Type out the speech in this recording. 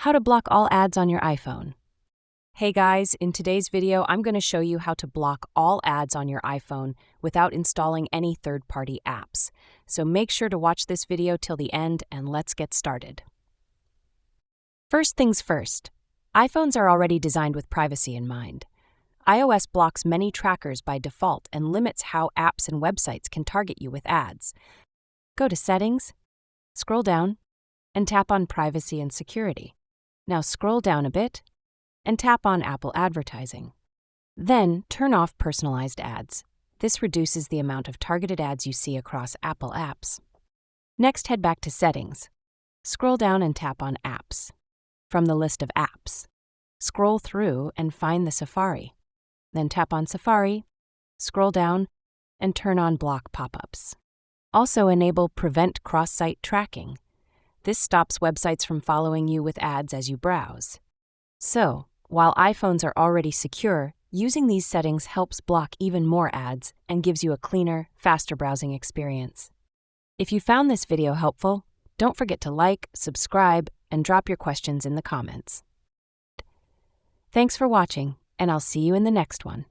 How to block all ads on your iPhone. Hey guys, in today's video, I'm going to show you how to block all ads on your iPhone without installing any third-party apps. So make sure to watch this video till the end and let's get started. First things first, iPhones are already designed with privacy in mind. iOS blocks many trackers by default and limits how apps and websites can target you with ads. Go to Settings, scroll down, and tap on Privacy and Security. Now scroll down a bit and tap on Apple Advertising. Then turn off personalized ads. This reduces the amount of targeted ads you see across Apple apps. Next, head back to Settings. Scroll down and tap on Apps. From the list of apps, scroll through and find the Safari. Then tap on Safari, scroll down, and turn on Block Popups. Also enable Prevent Cross-Site Tracking. This stops websites from following you with ads as you browse. So, while iPhones are already secure, using these settings helps block even more ads and gives you a cleaner, faster browsing experience. If you found this video helpful, don't forget to like, subscribe, and drop your questions in the comments. Thanks for watching, and I'll see you in the next one.